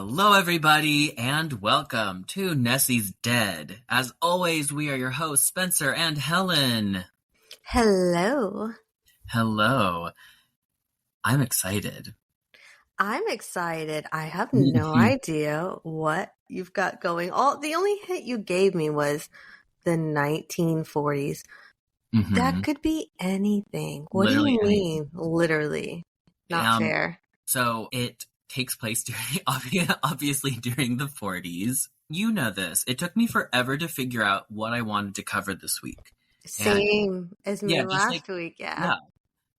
Hello, everybody, and welcome to Nessie's Dead. As always, we are your hosts, Spencer and Helen. Hello. Hello. I'm excited. I'm excited. I have no idea what you've got going. The only hint you gave me was the 1940s. Mm-hmm. That could be anything. What Literally do you anything. mean? Literally. Not fair. So it takes place obviously during the 40s. You know this. It took me forever to figure out what I wanted to cover this week. Same as me last week, yeah.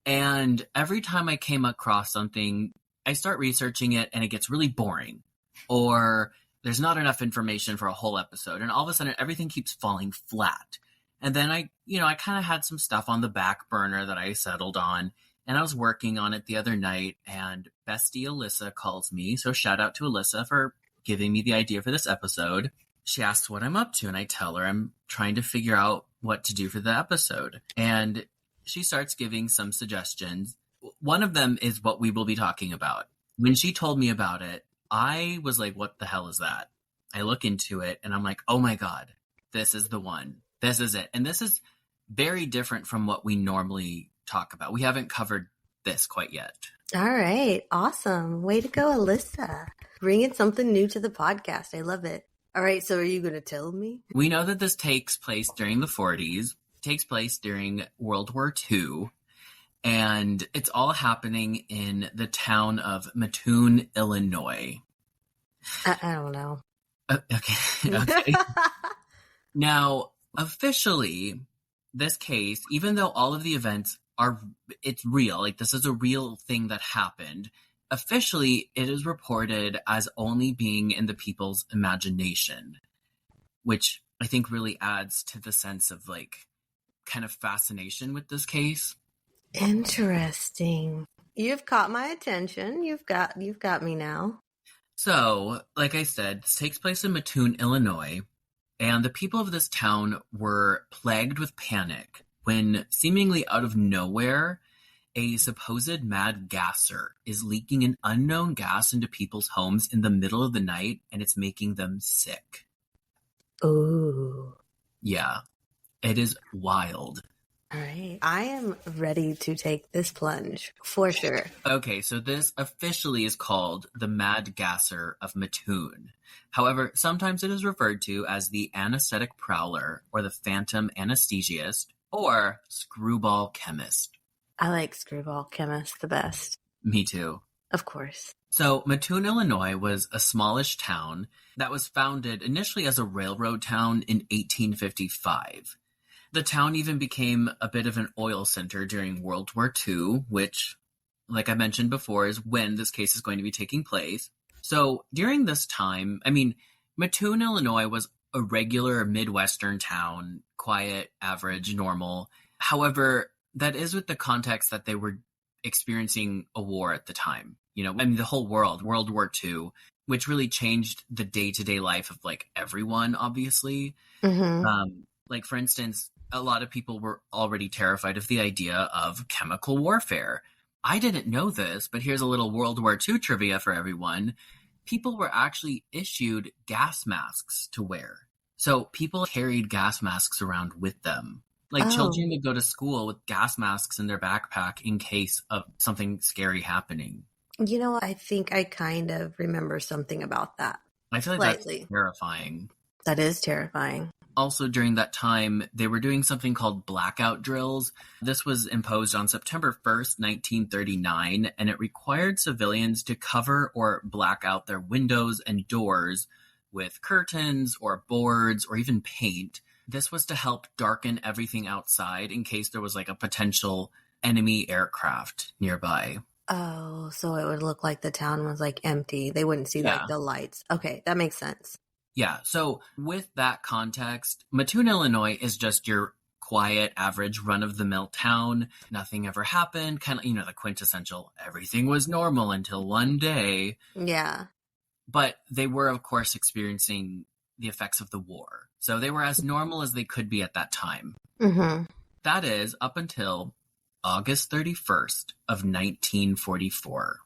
And every time I came across something, I start researching it and it gets really boring. Or there's not enough information for a whole episode. And all of a sudden, everything keeps falling flat. And then I kind of had some stuff on the back burner that I settled on. And I was working on it the other night, and bestie Alyssa calls me. So shout out to Alyssa for giving me the idea for this episode. She asks what I'm up to, and I tell her I'm trying to figure out what to do for the episode. And she starts giving some suggestions. One of them is what we will be talking about. When she told me about it, I was like, what the hell is that? I look into it, and I'm like, oh my God, this is the one. This is it. And this is very different from what we normally talk about. We haven't covered this quite yet. All right. Awesome. Way to go, Alyssa. Bringing something new to the podcast. I love it. All right. So are you going to tell me? We know that this takes place during the 40s, takes place during World War II, and it's all happening in the town of Mattoon, Illinois. I don't know. Okay. Now, officially, this case, even though all of the events it's real, like this is a real thing that happened, officially it is reported as only being in the people's imagination, which I think really adds to the sense of like kind of fascination with this case. Interesting. You've caught my attention. You've got me now. So, like I said, this takes place in Mattoon, Illinois, and the people of this town were plagued with panic when, seemingly out of nowhere, a supposed Mad Gasser is leaking an unknown gas into people's homes in the middle of the night, and it's making them sick. Ooh. Yeah, it is wild. All right. I am ready to take this plunge, for sure. Okay, so this officially is called the Mad Gasser of Mattoon. However, sometimes it is referred to as the anesthetic prowler, or the phantom anesthesiast, or screwball chemist. I like screwball chemist the best. Me too. Of course. So, Mattoon, Illinois was a smallish town that was founded initially as a railroad town in 1855. The town even became a bit of an oil center during World War II, which, like I mentioned before, is when this case is going to be taking place. So during this time, Mattoon, Illinois was a regular Midwestern town, quiet, average, normal. However, that is with the context that they were experiencing a war at the time. The whole world, World War II, which really changed the day-to-day life of like everyone, obviously. Mm-hmm. Like, for instance, a lot of people were already terrified of the idea of chemical warfare. I didn't know this, but here's a little World War II trivia for everyone. People were actually issued gas masks to wear. So people carried gas masks around with them. Like children would go to school with gas masks in their backpack in case of something scary happening. You know, I think I kind of remember something about that. I feel like that's terrifying. That is terrifying. Also, during that time, they were doing something called blackout drills. This was imposed on September 1st, 1939, and it required civilians to cover or black out their windows and doors with curtains or boards or even paint. This was to help darken everything outside in case there was like a potential enemy aircraft nearby. Oh, so it would look like the town was like empty. They wouldn't see like the lights. Okay, that makes sense. Yeah, so with that context, Mattoon, Illinois is just your quiet, average, run-of-the-mill town. Nothing ever happened. Kind of, the quintessential, everything was normal until one day. Yeah. But they were, of course, experiencing the effects of the war. So they were as normal as they could be at that time. Mm-hmm. That is up until August 31st of 1944.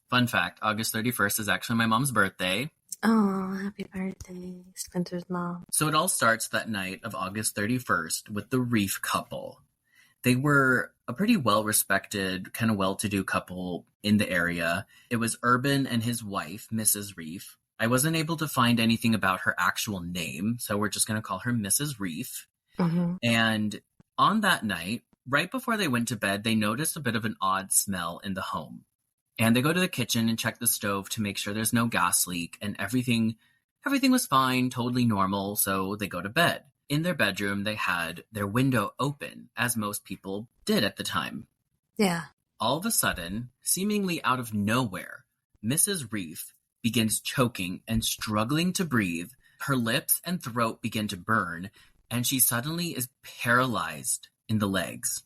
Fun fact, August 31st is actually my mom's birthday. Oh, happy birthday, Spencer's mom. So it all starts that night of August 31st with the Reef couple. They were a pretty well-respected, kind of well-to-do couple in the area. It was Urban and his wife, Mrs. Reef. I wasn't able to find anything about her actual name, so we're just going to call her Mrs. Reef. Mm-hmm. And on that night, right before they went to bed, they noticed a bit of an odd smell in the home. And they go to the kitchen and check the stove to make sure there's no gas leak, and everything was fine, totally normal, so they go to bed. In their bedroom, they had their window open, as most people did at the time. Yeah. All of a sudden, seemingly out of nowhere, Mrs. Reef begins choking and struggling to breathe. Her lips and throat begin to burn, and she suddenly is paralyzed in the legs.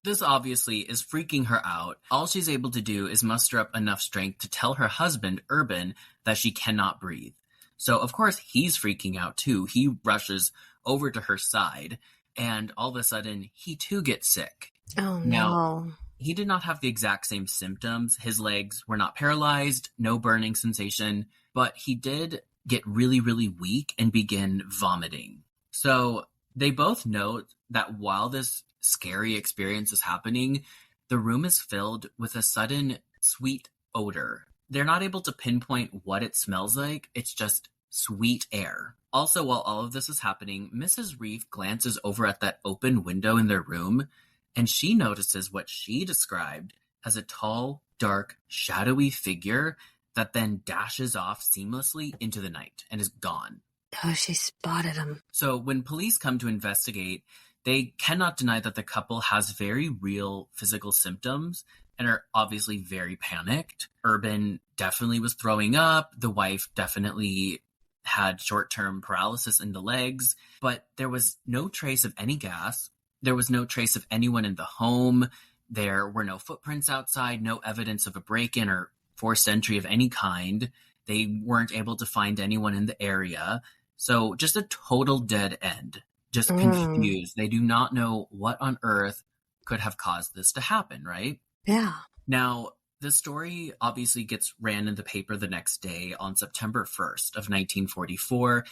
This obviously is freaking her out. All she's able to do is muster up enough strength to tell her husband, Urban, that she cannot breathe. So, of course, he's freaking out too. He rushes over to her side, and all of a sudden, he too gets sick. Oh, Now, no. he did not have the exact same symptoms. His legs were not paralyzed, no burning sensation, but he did get really, really weak and begin vomiting. So, they both note that while this scary experience is happening, the room is filled with a sudden sweet odor. They're not able to pinpoint what it smells like. It's just sweet air. Also, while all of this is happening, Mrs. Reef glances over at that open window in their room, and she notices what she described as a tall, dark, shadowy figure that then dashes off seamlessly into the night and is gone. Oh, she spotted him. So when police come to investigate, they cannot deny that the couple has very real physical symptoms and are obviously very panicked. Urban definitely was throwing up. The wife definitely had short-term paralysis in the legs, but there was no trace of any gas. There was no trace of anyone in the home. There were no footprints outside, no evidence of a break-in or forced entry of any kind. They weren't able to find anyone in the area. So just a total dead end. Just confused. They do not know what on earth could have caused this to happen, right? Yeah. Now, the story obviously gets ran in the paper the next day on September 1st of 1944,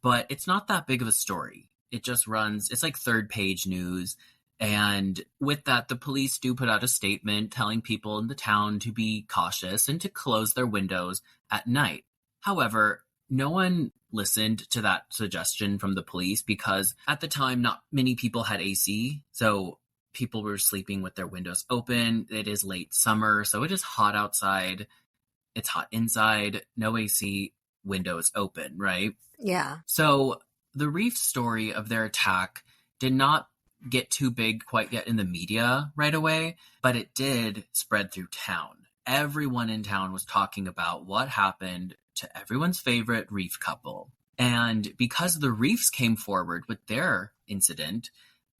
but it's not that big of a story. It just runs, it's like third page news. And with that, the police do put out a statement telling people in the town to be cautious and to close their windows at night. However, no one listened to that suggestion from the police because at the time, not many people had AC. So people were sleeping with their windows open. It is late summer, so it is hot outside. It's hot inside. No AC, windows open, right? Yeah. So the Reef story of their attack did not get too big quite yet in the media right away, but it did spread through town. Everyone in town was talking about what happened to everyone's favorite Reef couple. And because the Reefs came forward with their incident,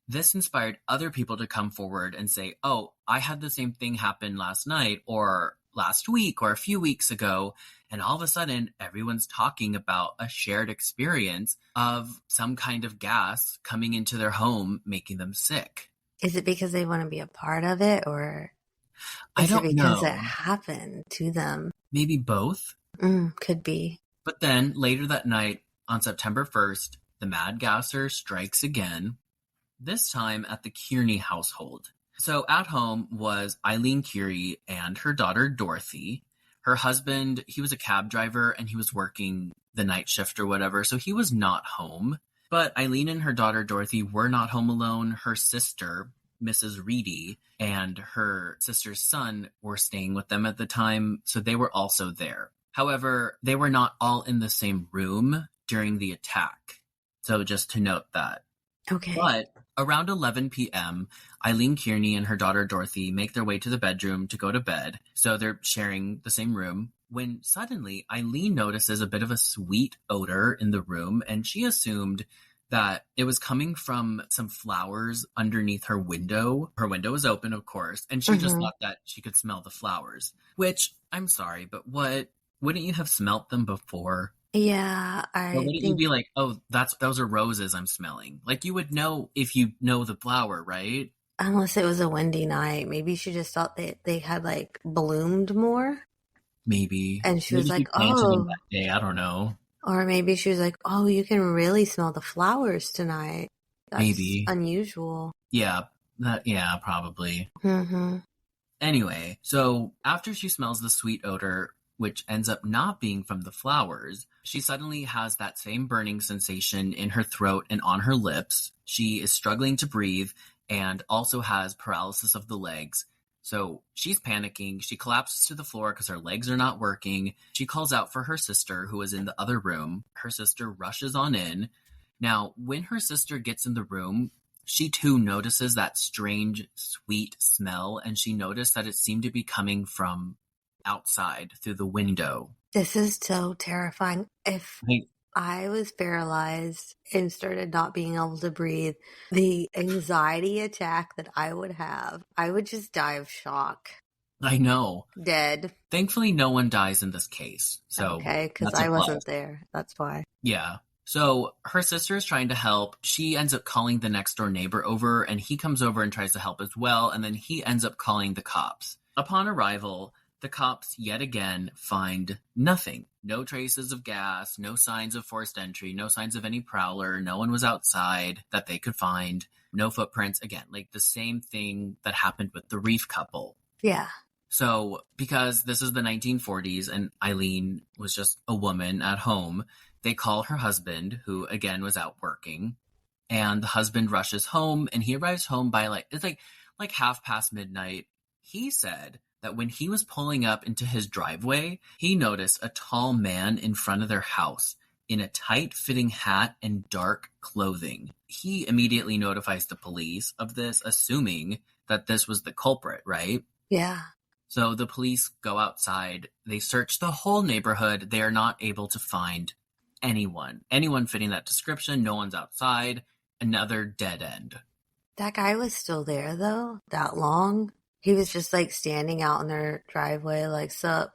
this inspired other people to come forward and say, oh, I had the same thing happen last night or last week or a few weeks ago. And all of a sudden, everyone's talking about a shared experience of some kind of gas coming into their home, making them sick. Is it because they want to be a part of it, or I is it don't because know. it happened to them? Maybe both. Could be. But then later that night, on September 1st, the Mad Gasser strikes again, this time at the Kearney household. So at home was Eileen Curie and her daughter Dorothy. Her husband, he was a cab driver and he was working the night shift or whatever, so he was not home. But Eileen and her daughter Dorothy were not home alone. Her sister, Mrs. Reedy, and her sister's son were staying with them at the time, so they were also there. However, they were not all in the same room during the attack. So just to note that. Okay. But around 11 p.m., Eileen Kearney and her daughter Dorothy make their way to the bedroom to go to bed. So they're sharing the same room. When suddenly Eileen notices a bit of a sweet odor in the room, and she assumed that it was coming from some flowers underneath her window. Her window was open, of course, and she just thought that she could smell the flowers. Which, I'm sorry, but wouldn't you have smelt them before? Yeah, Or wouldn't you be like, oh, those are roses I'm smelling? Like, you would know if you know the flower, right? Unless it was a windy night. Maybe she just thought they had like bloomed more. Maybe. And she was Maybe she like, planted them oh, that day. I don't know. or maybe she was like, oh, you can really smell the flowers tonight. That's Maybe. unusual. Yeah. Yeah, probably. Mm-hmm. Anyway, so after she smells the sweet odor, which ends up not being from the flowers, she suddenly has that same burning sensation in her throat and on her lips. She is struggling to breathe and also has paralysis of the legs. So she's panicking. She collapses to the floor because her legs are not working. She calls out for her sister, who is in the other room. Her sister rushes on in. Now, when her sister gets in the room, she too notices that strange, sweet smell, and she noticed that it seemed to be coming from outside through the window. This is so terrifying. If I, I was paralyzed and started not being able to breathe, the anxiety attack that I would have, I would just die of shock. I know. Dead. Thankfully, no one dies in this case, so Okay, because that's a I plus. wasn't there. That's why. Yeah. So her sister is trying to help. She ends up calling the next door neighbor over, and he comes over and tries to help as well, and then he ends up calling the cops. Upon arrival, the cops yet again find nothing. No traces of gas, no signs of forced entry, no signs of any prowler, no one was outside that they could find, no footprints. Again, like the same thing that happened with the Reef couple. Yeah. So, because this is the 1940s and Eileen was just a woman at home, they call her husband, who again was out working, and the husband rushes home and he arrives home by it's like half past midnight. He said that when he was pulling up into his driveway, he noticed a tall man in front of their house in a tight-fitting hat and dark clothing. He immediately notifies the police of this, assuming that this was the culprit, right? Yeah. So the police go outside. They search the whole neighborhood. They are not able to find anyone fitting that description. No one's outside. Another dead end. That guy was still there, though, that long. He was just like standing out in their driveway, like, sup.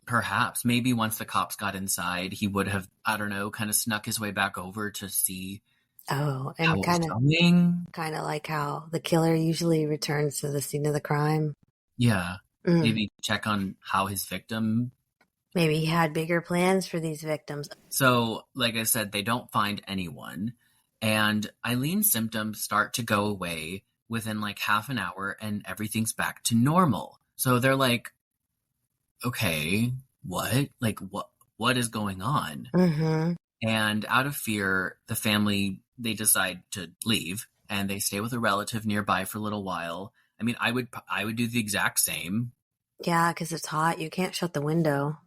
Perhaps. Maybe once the cops got inside, he would have, I don't know, kind of snuck his way back over to see Oh, how and it was going. kind of like how the killer usually returns to the scene of the crime. Yeah. Mm. Maybe check on how his victim. Maybe he had bigger plans for these victims. So, like I said, they don't find anyone. And Eileen's symptoms start to go away within like half an hour and everything's back to normal. So they're like, okay, what? Like, what is going on? Mm-hmm. And out of fear, the family, they decide to leave and they stay with a relative nearby for a little while. I mean, I would do the exact same. Yeah, because it's hot. You can't shut the window.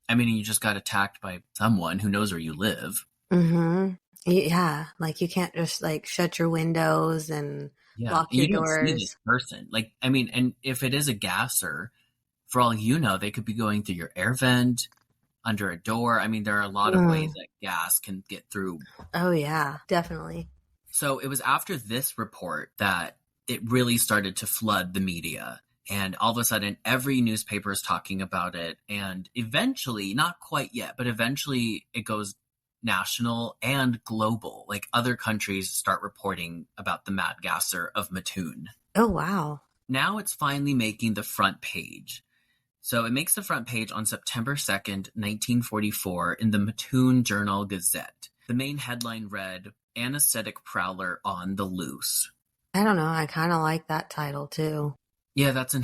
I mean, you just got attacked by someone who knows where you live. Mm-hmm. Yeah, like you can't just like shut your windows and lock And your you don't see doors. this person. Like, I mean, and if it is a gasser, for all you know, they could be going through your air vent, under a door. I mean, there are a lot of ways that gas can get through. Oh, yeah, definitely. So it was after this report that it really started to flood the media. And all of a sudden, every newspaper is talking about it. And eventually, not quite yet, but eventually it goes national and global. Like other countries start reporting about the Mad Gasser of Mattoon. Oh, wow. Now it's finally making the front page. So it makes the front page on September 2nd, 1944 in the Mattoon Journal-Gazette. The main headline read, "Anesthetic Prowler on the Loose." I don't know. I kind of like that title too. Yeah, it's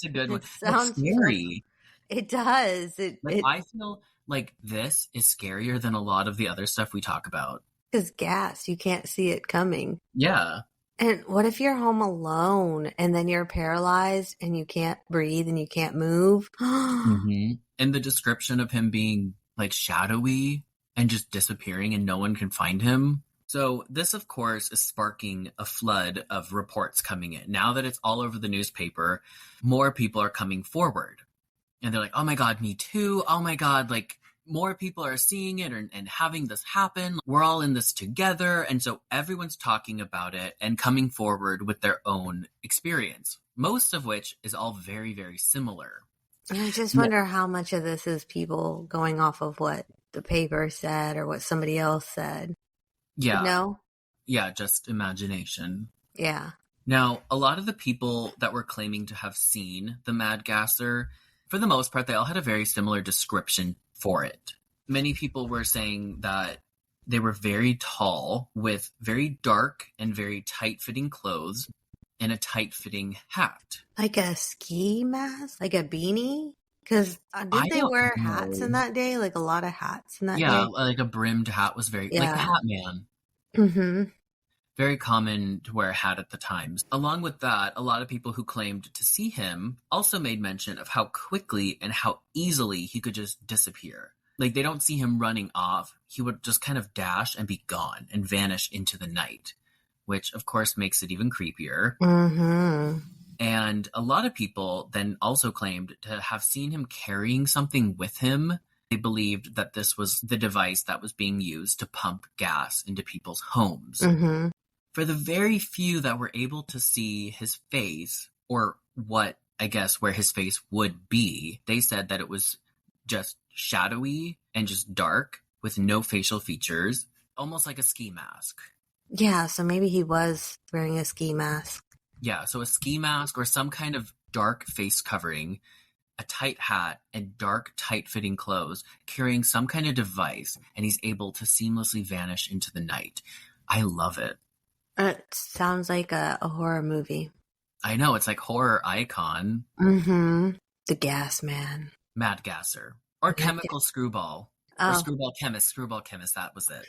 a good one. It sounds It's scary. It does. I feel like this is scarier than a lot of the other stuff we talk about. Because gas, you can't see it coming. Yeah. And what if you're home alone and then you're paralyzed and you can't breathe and you can't move? Mm-hmm. And the description of him being like shadowy and just disappearing and no one can find him. So this, of course, is sparking a flood of reports coming in. Now that it's all over the newspaper, more people are coming forward. And they're like, oh my God, me too. Oh my God, like more people are seeing it and having this happen. We're all in this together. And so everyone's talking about it and coming forward with their own experience, most of which is all very, very similar. I just wonder how much of this is people going off of what the paper said or what somebody else said. Yeah. No? Yeah, just imagination. Yeah. Now, a lot of the people that were claiming to have seen the Mad Gasser, for the most part, they all had a very similar description for it. Many people were saying that they were very tall, with very dark and very tight-fitting clothes and a tight-fitting hat. Like a ski mask? Like a beanie? Because I didn't they don't wear hats in know. that day? Like a lot of hats in that Yeah, day? like a brimmed hat was very, like the Yeah. Hat Man. Mm-hmm. Very common to wear a hat at the times. Along with that, a lot of people who claimed to see him also made mention of how quickly and how easily he could just disappear. Like, they don't see him running off. He would just kind of dash and be gone and vanish into the night, which of course makes it even creepier. Mm-hmm. And a lot of people then also claimed to have seen him carrying something with him. They believed that this was the device that was being used to pump gas into people's homes. Mm-hmm. For the very few that were able to see his face, or what I guess where his face would be, they said that it was just shadowy and just dark with no facial features, almost like a ski mask. Yeah, so maybe he was wearing a ski mask. Yeah, so a ski mask or some kind of dark face covering, a tight hat, and dark, tight-fitting clothes, carrying some kind of device, and he's able to seamlessly vanish into the night. I love it. It sounds like a horror movie. I know, it's like horror icon. Mm-hmm. The Gas Man. Mad Gasser. Or Chemical Screwball. Or Oh, Screwball Chemist, that was it.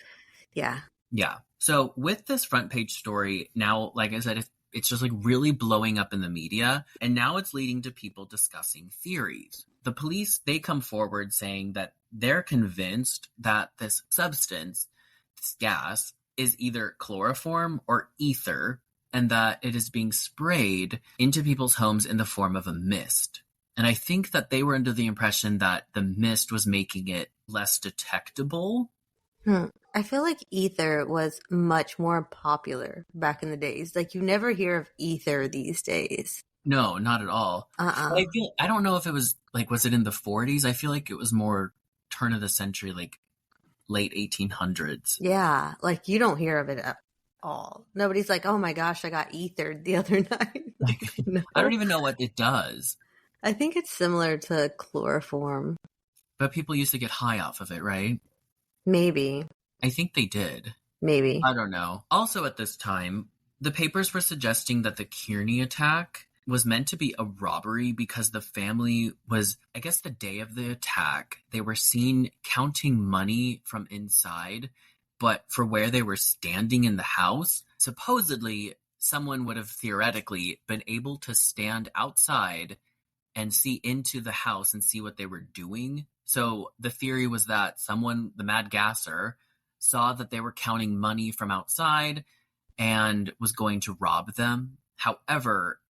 yeah. Yeah. So with this front page story, now, like I said, it's just like really blowing up in the media, and now it's leading to people discussing theories. The police, they come forward saying that they're convinced that this substance, this gas, is either chloroform or ether, and that it is being sprayed into people's homes in the form of a mist. And I think that they were under the impression that the mist was making it less detectable. I feel like ether was much more popular back in the days. Like, you never hear of ether these days. No, not at all. Uh-uh. I don't know if it was like, was it in the 40s? I feel like it was more turn of the century, like late 1800s. Yeah, like you don't hear of it at all. Nobody's like, oh my gosh, I got ethered the other night. Like, No. I don't even know what it does, I think it's similar to chloroform. but people used to get high off of it, right? Maybe. I think they did. Maybe. I don't know. Also at this time, the papers were suggesting that the Kearney attack was meant to be a robbery because the family was, I guess the day of the attack, they were seen counting money from inside, but for where they were standing in the house, supposedly someone would have theoretically been able to stand outside and see into the house and see what they were doing. So the theory was that someone, the Mad Gasser, saw that they were counting money from outside and was going to rob them. However,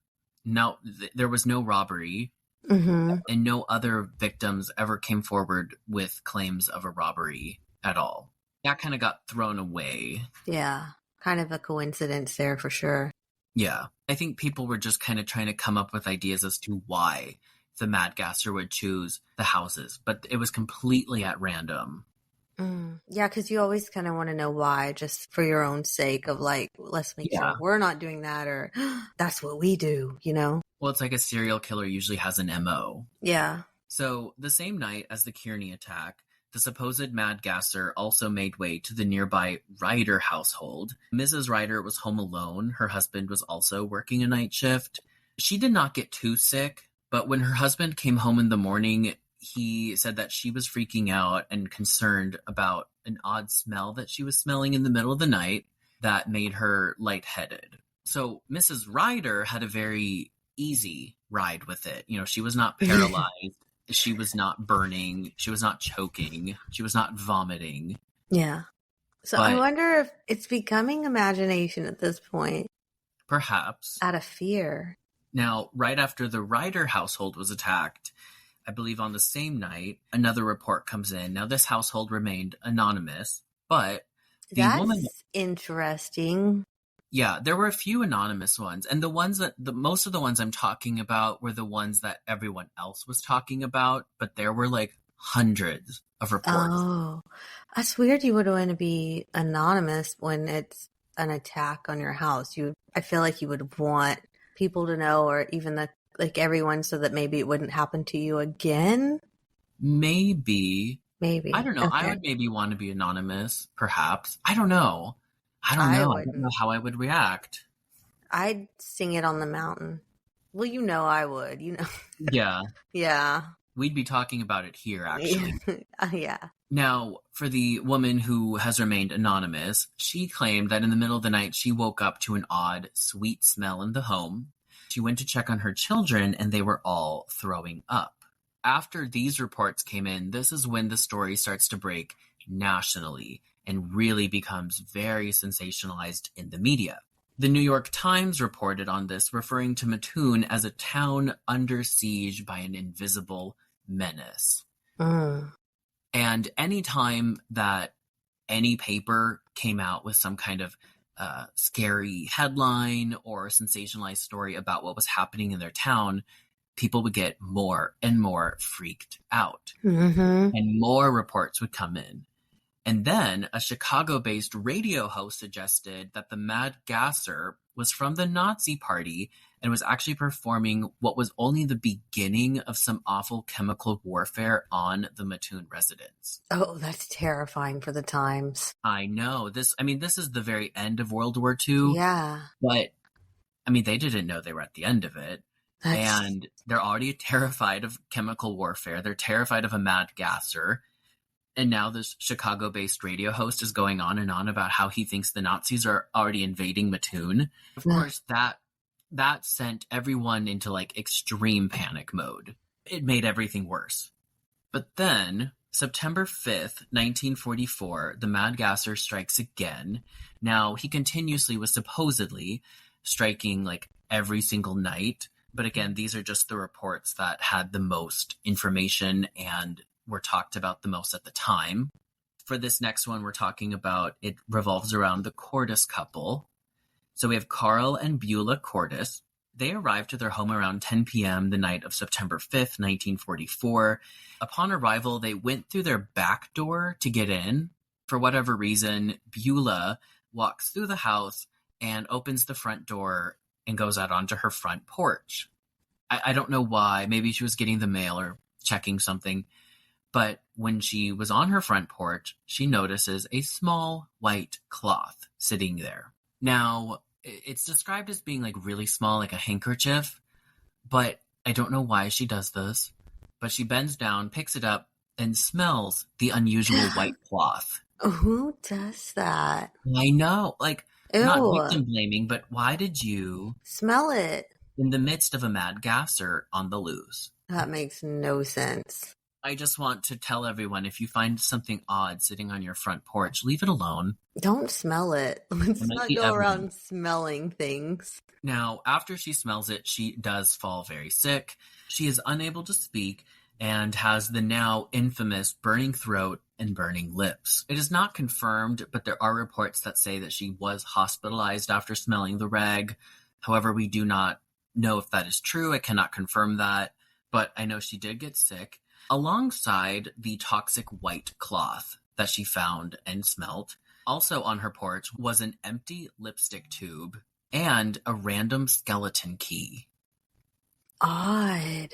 no, there was no robbery, Mm-hmm. and no other victims ever came forward with claims of a robbery at all. That kind of got thrown away. Yeah. Kind of a coincidence there for sure. Yeah. I think people were just kind of trying to come up with ideas as to why the Mad Gasser would choose the houses, but it was completely at random. Yeah, because you always kind of want to know why, just for your own sake of like, let's make sure we're not doing that, or that's what we do, you know? Well, it's like a serial killer usually has an MO. Yeah. So the same night as the Kearney attack, the supposed Mad Gasser also made way to the nearby Ryder household. Mrs. Ryder was home alone. Her husband was also working a night shift. She did not get too sick, but when her husband came home in the morning, he said that she was freaking out and concerned about an odd smell that she was smelling in the middle of the night that made her lightheaded. So Mrs. Ryder had a very easy ride with it. You know, she was not paralyzed. She was not burning. She was not choking. She was not vomiting. Yeah. So I wonder if it's becoming imagination at this point. Perhaps. Out of fear. Now, right after the Ryder household was attacked, I believe on the same night, another report comes in. Now, this household remained anonymous, but That's interesting. Yeah, there were a few anonymous ones, and most of the ones I'm talking about were the ones that everyone else was talking about, but there were like hundreds of reports. Oh, that's weird. You would want to be anonymous when it's an attack on your house, I feel like you would want people to know, or even everyone, so that maybe it wouldn't happen to you again. Maybe. Maybe. I don't know. I Okay. would maybe want to be anonymous, perhaps. I don't know. I don't I know. I don't know wouldn't. how I would react. I'd sing it on the mountain. Well, I would, Yeah. Yeah. We'd be talking about it here, actually. Yeah. Now, for the woman who has remained anonymous, she claimed that in the middle of the night she woke up to an odd, sweet smell in the home. She went to check on her children and they were all throwing up. After these reports came in, this is when the story starts to break nationally and really becomes very sensationalized in the media. The New York Times reported on this, referring to Mattoon as a town under siege by an invisible menace. Mm. And anytime that any paper came out with some kind of scary headline or sensationalized story about what was happening in their town, people would get more and more freaked out. Mm-hmm. And more reports would come in. And then a Chicago-based radio host suggested that the Mad Gasser was from the Nazi Party and was actually performing what was only the beginning of some awful chemical warfare on the Mattoon residents. Oh, that's terrifying for the times. I know. This is the very end of World War II. Yeah. But, they didn't know they were at the end of it. And they're already terrified of chemical warfare. They're terrified of a Mad Gasser. And now this Chicago-based radio host is going on and on about how he thinks the Nazis are already invading Mattoon. Of course, that sent everyone into extreme panic mode. It made everything worse. But then, September 5th, 1944, the Mad Gasser strikes again. Now, he continuously was supposedly striking every single night. But again, these are just the reports that had the most information and were talked about the most at the time. For this next one we're talking about, it revolves around the Cordes couple. So we have Carl and Beulah Cordes. They arrived to their home around 10 p.m. the night of September 5th, 1944. Upon arrival, they went through their back door to get in. For whatever reason, Beulah walks through the house and opens the front door and goes out onto her front porch. I don't know why. Maybe she was getting the mail or checking something. But when she was on her front porch, she notices a small white cloth sitting there. Now, it's described as being really small, like a handkerchief, but I don't know why she does this. But she bends down, picks it up, and smells the unusual white cloth. Who does that? I know, Ew. Not victim blaming, but why did you smell it in the midst of a Mad Gasser on the loose? That makes no sense. I just want to tell everyone, if you find something odd sitting on your front porch, leave it alone. Don't smell it. Let's not go around smelling things. Now, after she smells it, she does fall very sick. She is unable to speak and has the now infamous burning throat and burning lips. It is not confirmed, but there are reports that say that she was hospitalized after smelling the rag. However, we do not know if that is true. I cannot confirm that, but I know she did get sick. Alongside the toxic white cloth that she found and smelt, also on her porch was an empty lipstick tube and a random skeleton key. Odd.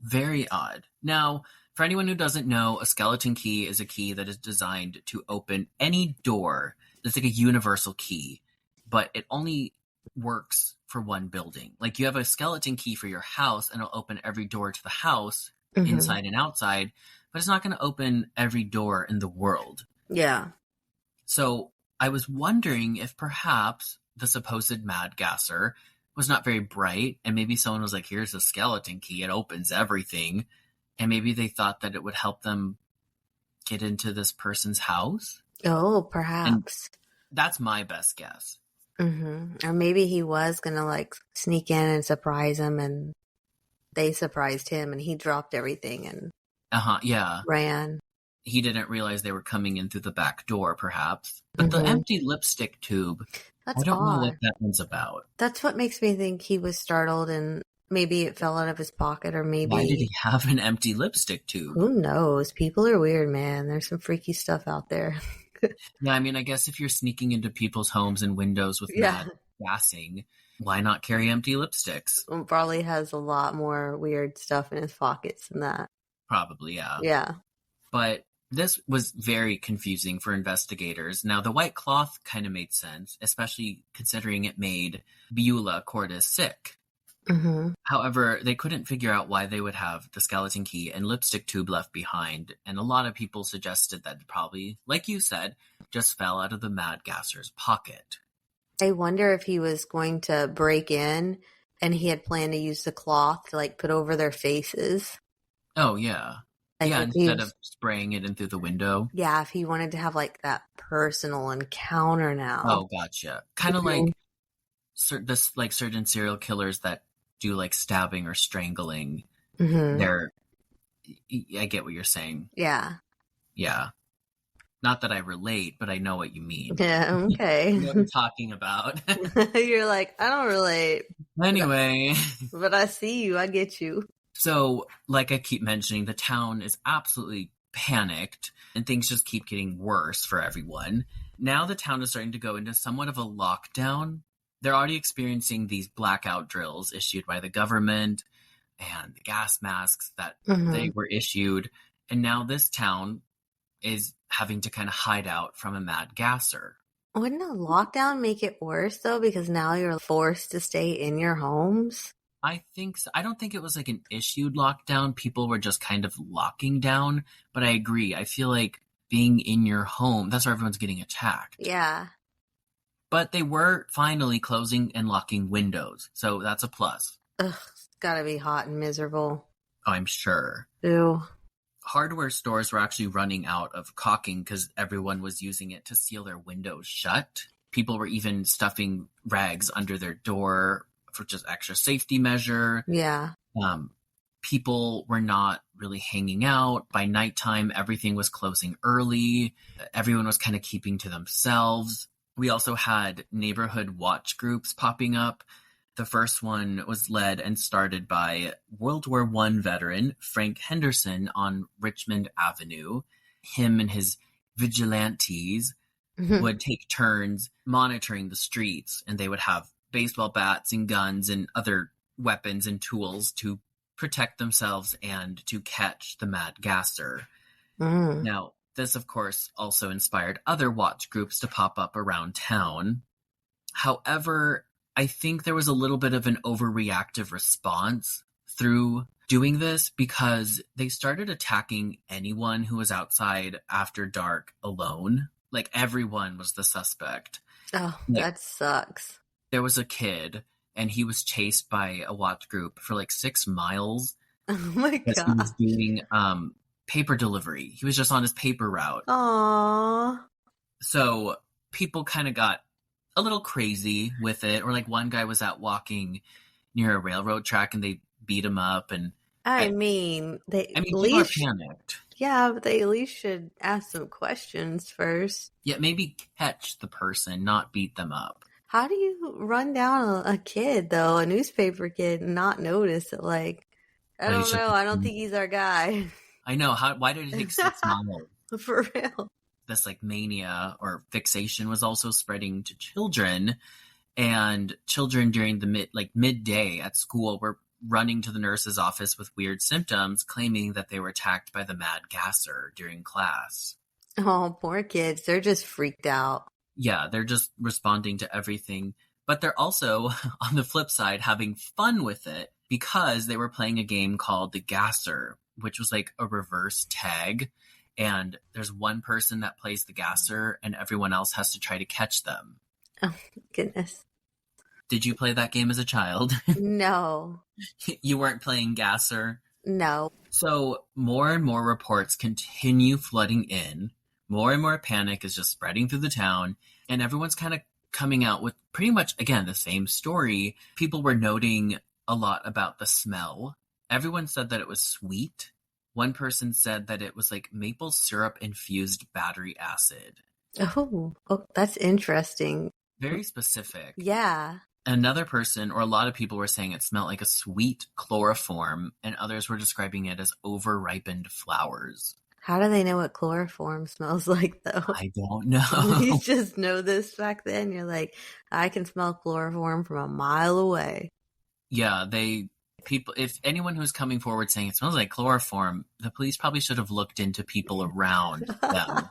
Very odd. Now, for anyone who doesn't know, a skeleton key is a key that is designed to open any door. It's like a universal key, but it only works for one building. You have a skeleton key for your house and it'll open every door to the house, inside and outside, but it's not going to open every door in the world. Yeah. So I was wondering if perhaps the supposed Mad Gasser was not very bright, and maybe someone was like, here's a skeleton key, it opens everything, and maybe they thought that it would help them get into this person's house. Oh, perhaps. And that's my best guess. Or maybe he was going to sneak in and surprise him, and they surprised him and he dropped everything and ran. He didn't realize they were coming in through the back door, perhaps. But the empty lipstick tube, that's I don't odd. know what that one's about. That's what makes me think he was startled and maybe it fell out of his pocket, or maybe... Why did he have an empty lipstick tube? Who knows? People are weird, man. There's some freaky stuff out there. Yeah, I mean, I guess if you're sneaking into people's homes and windows with Yeah. mad gassing, why not carry empty lipsticks? Probably has a lot more weird stuff in his pockets than that. Probably, yeah. Yeah. But this was very confusing for investigators. Now, the white cloth kind of made sense, especially considering it made Beulah Cordes sick. Hmm. However, they couldn't figure out why they would have the skeleton key and lipstick tube left behind, and a lot of people suggested that it probably, like you said, just fell out of the Mad Gasser's pocket. I wonder if he was going to break in and he had planned to use the cloth to like put over their faces. Oh, yeah. Like Yeah, if he instead of was, spraying it in through the window. yeah, if he wanted to have like that personal encounter now. Oh, gotcha. Kind of Mhm. like certain serial killers that do like stabbing or strangling. Mhm. They're I get what you're saying. Yeah. Yeah. Not that I relate, but I know what you mean. Yeah, I okay. know what you're talking about. You're like, I don't relate, Anyway, but I see you. I get you. so like I keep mentioning, the town is absolutely panicked and things just keep getting worse for everyone. Now the town is starting to go into somewhat of a lockdown. They're already experiencing these blackout drills issued by the government and the gas masks that they Hmm. were issued. And now this town is having to kind of hide out from a mad gasser. Wouldn't a lockdown make it worse though? Because now you're forced to stay in your homes. I think so. I don't think it was like an issued lockdown. People were just kind of locking down. But I agree. I feel like being in your home, that's where everyone's getting attacked. Yeah. But they were finally closing and locking windows. So that's a plus. Ugh, it's gotta be hot and miserable. I'm sure. Ew. Hardware stores were actually running out of caulking because everyone was using it to seal their windows shut. People were even stuffing rags under their door for just extra safety measure. Yeah. People were not really hanging out. By nighttime, everything was closing early. Everyone was kind of keeping to themselves. We also had neighborhood watch groups popping up. The first one was led and started by World War I veteran Frank Henderson on Richmond Avenue. Him and his vigilantes would take turns monitoring the streets, and they would have baseball bats and guns and other weapons and tools to protect themselves and to catch the Mad Gasser. Mm. Now, this, of course, also inspired other watch groups to pop up around town. However, I think there was a little bit of an overreactive response through doing this because they started attacking anyone who was outside after dark alone. Like everyone was the suspect. Oh, Like that sucks. there was a kid and he was chased by a watch group for like 6 miles Oh my because he was god. doing paper delivery. He was just on his paper route. Aww. So people kind of got a little crazy with it. Or like one guy was out walking near a railroad track and they beat him up. And I I, mean, they I at mean, people are least, panicked. yeah, but they at least should ask some questions first. Yet maybe catch the person, not beat them up. How do you run down a kid though, a newspaper kid, and not notice it? Like, I But he's don't just, know. I don't think he's our guy. I know. Why did it take 6 miles? For real. This like mania or fixation was also spreading to children, and children during the midday at school were running to the nurse's office with weird symptoms, claiming that they were attacked by the Mad Gasser during class. Oh, poor kids. They're just freaked out. Yeah, they're just responding to everything, but they're also on the flip side having fun with it because they were playing a game called the Gasser, which was like a reverse tag. And there's one person that plays the gasser and everyone else has to try to catch them. Oh, goodness. Did you play that game as a child? No. You weren't playing gasser? No. So more and more reports continue flooding in. More and more panic is just spreading through the town. And everyone's kind of coming out with pretty much, again, the same story. People were noting a lot about the smell. Everyone said that it was sweet. One person said that it was like maple syrup infused battery acid. Oh, that's interesting. Very specific. Yeah. Another person, or a lot of people, were saying it smelled like a sweet chloroform, and others were describing it as over-ripened flowers. How do they know what chloroform smells like, though? I don't You know. just know this back then. You're like, I can smell chloroform from a mile away. Yeah, people, if anyone who's coming forward saying it smells like chloroform, the police probably should have looked into people around them.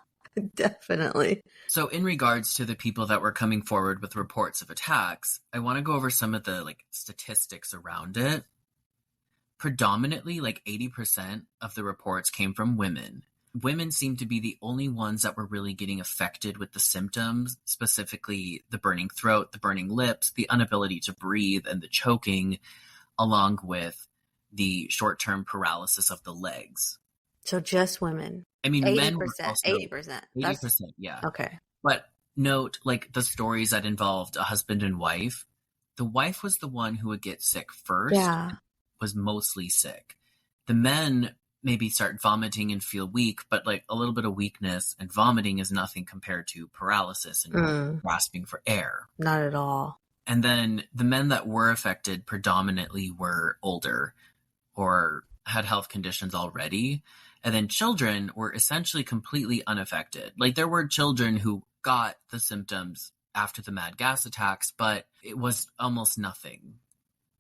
Definitely. So in regards to the people that were coming forward with reports of attacks, I want to go over some of the statistics around it. Predominantly, 80% of the reports came from women. Women seem to be the only ones that were really getting affected with the symptoms, specifically the burning throat, the burning lips, the inability to breathe, and the choking, along with the short-term paralysis of the legs. So just women. I mean, men were 80%. also 80%. 80%, yeah. Okay. But note, the stories that involved a husband and wife, the wife was the one who would get sick first, Yeah. was mostly sick. The men maybe start vomiting and feel weak, but a little bit of weakness and vomiting is nothing compared to paralysis and grasping for air. Not at all. And then the men that were affected predominantly were older or had health conditions already. And then children were essentially completely unaffected. There were children who got the symptoms after the mad gas attacks, but it was almost nothing.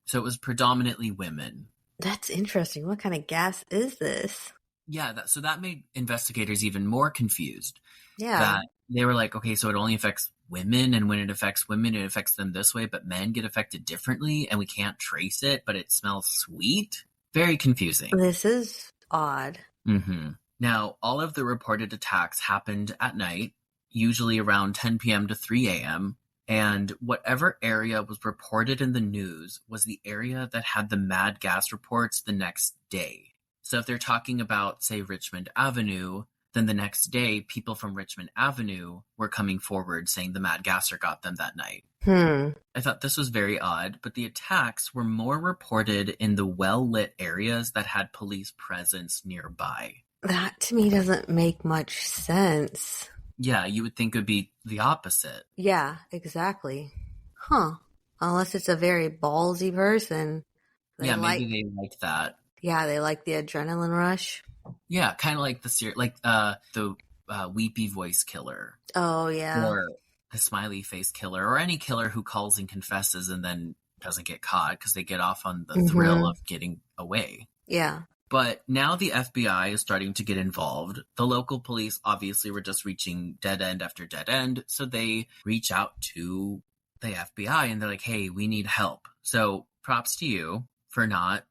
So it was predominantly women. That's interesting. What kind of gas is this? Yeah, so that made investigators even more confused. Yeah. That they were like, okay, so it only affects women, and when it affects women, it affects them this way, but men get affected differently, and we can't trace it, but it smells sweet. Very confusing. This is odd. Mm-hmm. Now, all of the reported attacks happened at night, usually around 10 p.m. to 3 a.m., and whatever area was reported in the news was the area that had the mad gas reports the next day. So if they're talking about, say, Richmond Avenue, then the next day, people from Richmond Avenue were coming forward saying the mad gasser got them that night. I thought this was very odd, but the attacks were more reported in the well-lit areas that had police presence nearby. That to me doesn't make much sense. Yeah, you would think it would be the opposite. Yeah, exactly. Huh. Unless it's a very ballsy person. Maybe they like that. Yeah, they like the adrenaline rush. Yeah, kind of like the weepy voice killer. Oh, yeah. Or the smiley face killer, or any killer who calls and confesses and then doesn't get caught because they get off on the thrill of getting away. Yeah. But now the FBI is starting to get involved. The local police obviously were just reaching dead end after dead end, so they reach out to the FBI and they're like, hey, we need help. So props to you for not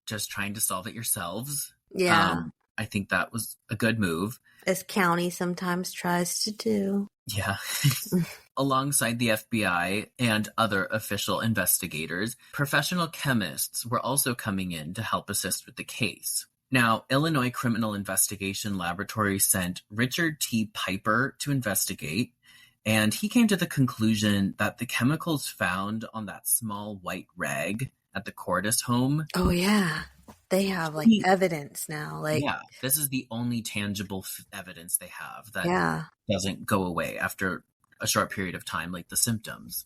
just trying to solve it yourselves. Yeah. I think that was a good move. As county sometimes tries to do. Yeah. Alongside the FBI and other official investigators, professional chemists were also coming in to help assist with the case. Now, Illinois Criminal Investigation Laboratory sent Richard T. Piper to investigate, and he came to the conclusion that the chemicals found on that small white rag at the Cordes home. Oh, yeah. They have evidence now. Yeah, this is the only tangible evidence they have that doesn't go away after a short period of time, like the symptoms.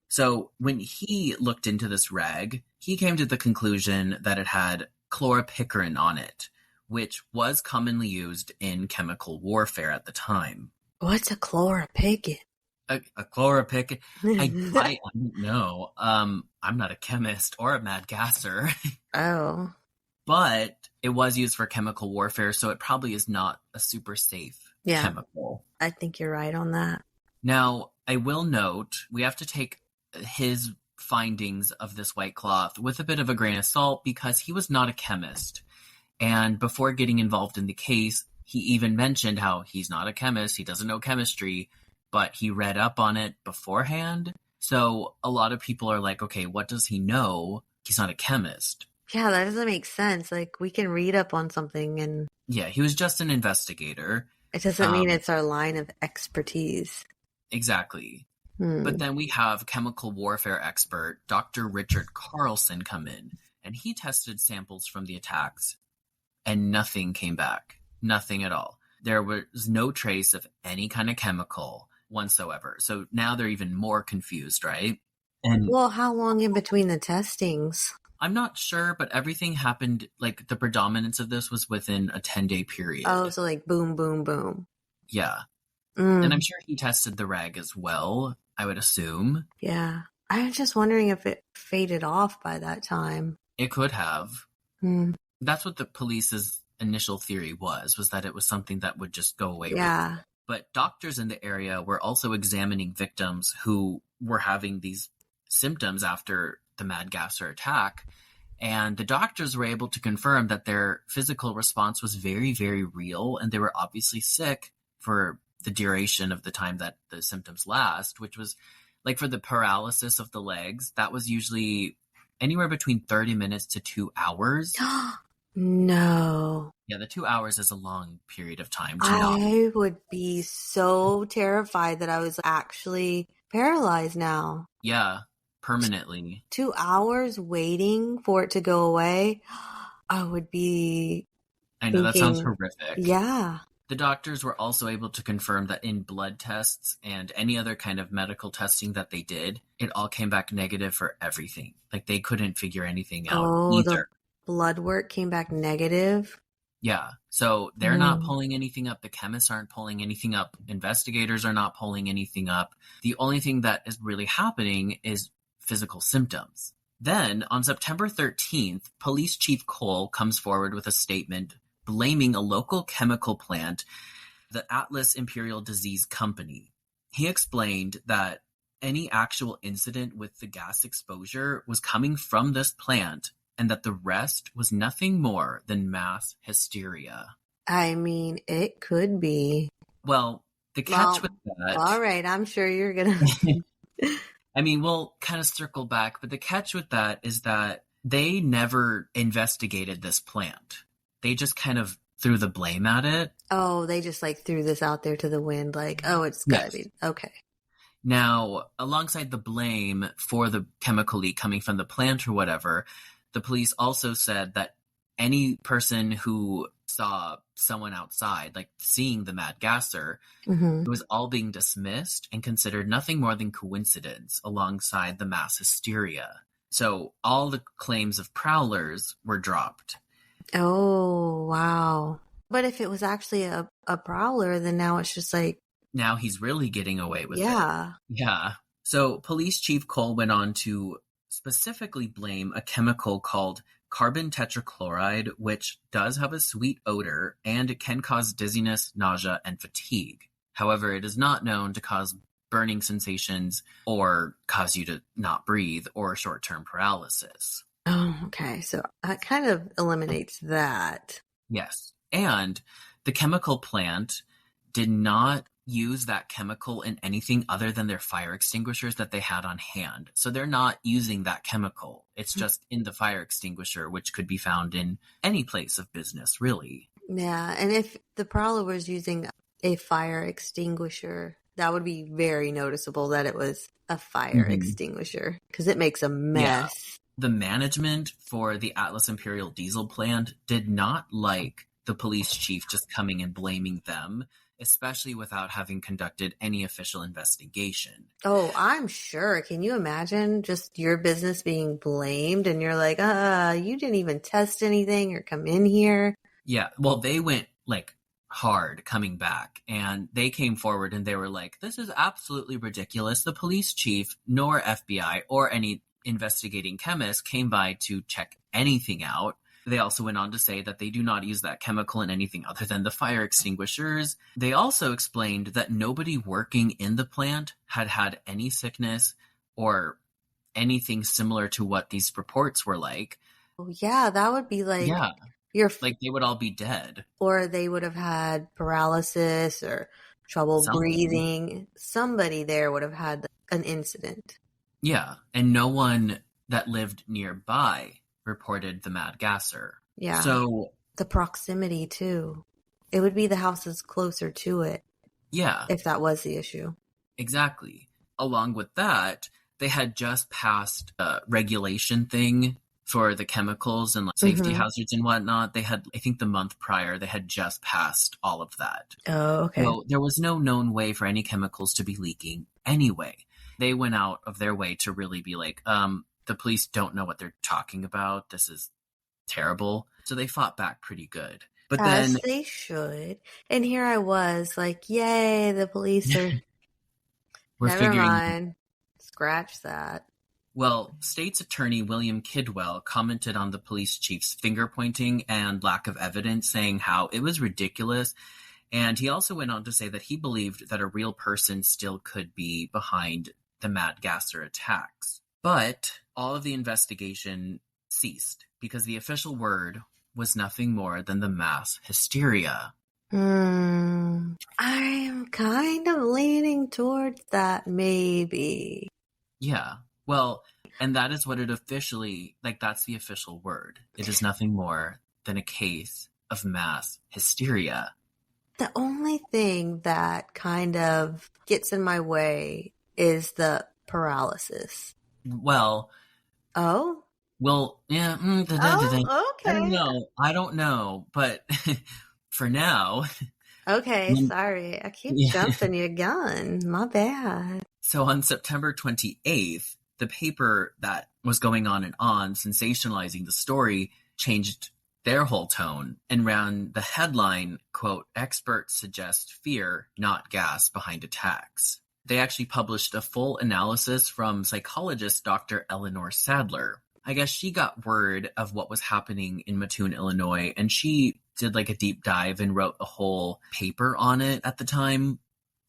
So when he looked into this rag, he came to the conclusion that it had chlorpicrine on it, which was commonly used in chemical warfare at the time. What's a chlorpicrine? A chlorpicrine? I don't know. I'm not a chemist or a mad gasser. Oh. But it was used for chemical warfare, so it probably is not a super safe chemical. I think you're right on that. Now, I will note, we have to take his findings of this white cloth with a bit of a grain of salt because he was not a chemist. And before getting involved in the case, he even mentioned how he's not a chemist, he doesn't know chemistry, but he read up on it beforehand. So a lot of people are like, okay, what does he know? He's not a chemist. Yeah, that doesn't make sense. We can read up on something and... Yeah, he was just an investigator. It doesn't mean it's our line of expertise. Exactly. But then we have chemical warfare expert Dr. Richard Carlson come in, and he tested samples from the attacks, and nothing came back. Nothing at all. There was no trace of any kind of chemical whatsoever. So now they're even more confused, right? And well, how long in between the testings? I'm not sure, but everything happened, like the predominance of this was within a 10-day Oh, period. so like boom, boom, boom. Yeah. And I'm Mm, sure he tested the rag as well, I would assume. yeah. I was just wondering if it faded off by that time. It could have. Mm, That's what the police's initial theory was that it was something that would just go away really. yeah. But doctors in the area were also examining victims who were having these symptoms after the Mad Gasser attack. And the doctors were able to confirm that their physical response was very, very real. And they were obviously sick for the duration of the time that the symptoms last, which was like for the paralysis of the legs, that was usually anywhere between 30 minutes to 2 hours. No. Yeah, the 2 hours is a long period of time to not. I would be so terrified that I was actually paralyzed now. Yeah, permanently. 2 hours waiting for it to go away. I would be I know that sounds thinking, horrific. yeah. The doctors were also able to confirm that in blood tests and any other kind of medical testing that they did, it all came back negative for everything. Like they couldn't figure anything out Oh, the either. blood work came back negative. Yeah. So they're not Mm. pulling anything up. The chemists aren't pulling anything up. Investigators are not pulling anything up. The only thing that is really happening is physical symptoms. Then on September 13th, Police Chief Cole comes forward with a statement blaming a local chemical plant, the Atlas Imperial Disease Company. He explained that any actual incident with the gas exposure was coming from this plant and that the rest was nothing more than mass hysteria. I mean, it could be. Well, the catch with Well, all that, right. I'm sure you're gonna. I mean, we'll kind of circle back, but the catch with that is that they never investigated this plant. They just kind of threw the blame at it. Oh, they just like threw this out there to the wind, like, oh, it's gotta Yes. be okay. Now, alongside the blame for the chemical leak coming from the plant or whatever, the police also said that any person who saw someone outside, like seeing the Mad Gasser, Hmm. it was all being dismissed and considered nothing more than coincidence alongside the mass hysteria. So all the claims of prowlers were dropped. Oh, wow. But if it was actually a prowler, then now it's just like, Now he's really getting away with it. yeah. Yeah. So Police Chief Cole went on to specifically blame a chemical called carbon tetrachloride, which does have a sweet odor and it can cause dizziness, nausea, and fatigue. However, it is not known to cause burning sensations or cause you to not breathe or short-term paralysis. Oh, okay. So that kind of eliminates that. Yes. And the chemical plant did not use that chemical in anything other than their fire extinguishers that they had on hand. So they're not using that chemical. It's just in the fire extinguisher, which could be found in any place of business, really. Yeah. And if the prowler was using a fire extinguisher, that would be very noticeable that it was a fire extinguisher because it makes a mess. The management for the Atlas Imperial Diesel plant did not like the police chief just coming and blaming them, especially without having conducted any official investigation. Oh, I'm sure. Can you imagine just your business being blamed and you're like, you didn't even test anything or come in here? Yeah, well, they went like hard coming back and they came forward and they were like, this is absolutely ridiculous. The police chief, nor FBI or any investigating chemist came by to check anything out. They also went on to say that they do not use that chemical in anything other than the fire extinguishers. They also explained that nobody working in the plant had had any sickness or anything similar to what these reports were like. Oh, yeah, that would be like Yeah, your, like they would all be dead. or they would have had paralysis or trouble Something. breathing. Somebody there would have had an incident. Yeah, and no one that lived nearby reported the Mad Gasser. Yeah. So, the proximity too. It would be the houses closer to it yeah, if that was the issue. exactly. Along with that, they had just passed a regulation thing for the chemicals and like safety hazards and whatnot. They had, I think the month prior, they had just passed all of that. Oh, okay. So there was no known way for any chemicals to be leaking anyway. They went out of their way to really be like, the police don't know what they're talking about. This is terrible. So they fought back pretty good. But then As they should. And here I was like, yay, the police are. we're Never figuring. mind. Scratch that. Well, state's attorney William Kidwell commented on the police chief's finger pointing and lack of evidence, saying how it was ridiculous. And he also went on to say that he believed that a real person still could be behind the Mad Gasser attacks. But all of the investigation ceased because the official word was nothing more than the mass hysteria. I'm kind of leaning towards that, maybe. Yeah. Well, and that is what it officially, like, that's the official word. It is nothing more than a case of mass hysteria. The only thing that kind of gets in my way is the paralysis. Well, Oh? yeah. Oh, okay. I don't know. But for now. Okay, sorry. I keep jumping your gun. My bad. So on September 28th, the paper that was going on and on, sensationalizing the story, changed their whole tone and ran the headline, quote, "Experts suggest fear, not gas, behind attacks." They actually published a full analysis from psychologist Dr. Eleanor Sadler. I guess she got word of what was happening in Mattoon, Illinois, and she did like a deep dive and wrote a whole paper on it at the time.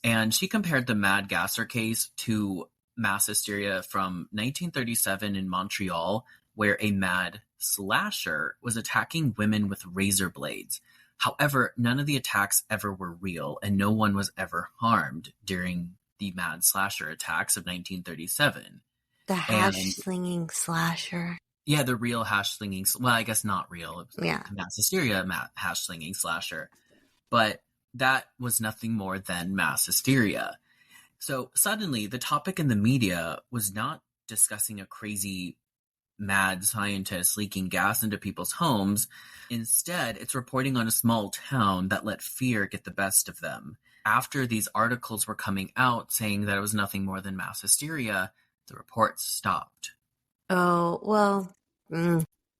And she compared the Mad Gasser case to mass hysteria from 1937 in Montreal, where a mad slasher was attacking women with razor blades. However, none of the attacks ever were real, and no one was ever harmed during the mad slasher attacks of 1937. The hash-slinging slasher. Yeah, the real hash-slinging, well, I guess not real. It was Yeah. the mass hysteria hash-slinging slasher. But that was nothing more than mass hysteria. So suddenly, the topic in the media was not discussing a crazy mad scientist leaking gas into people's homes. Instead, it's reporting on a small town that let fear get the best of them. After these articles were coming out saying that it was nothing more than mass hysteria, the reports stopped. Oh, well,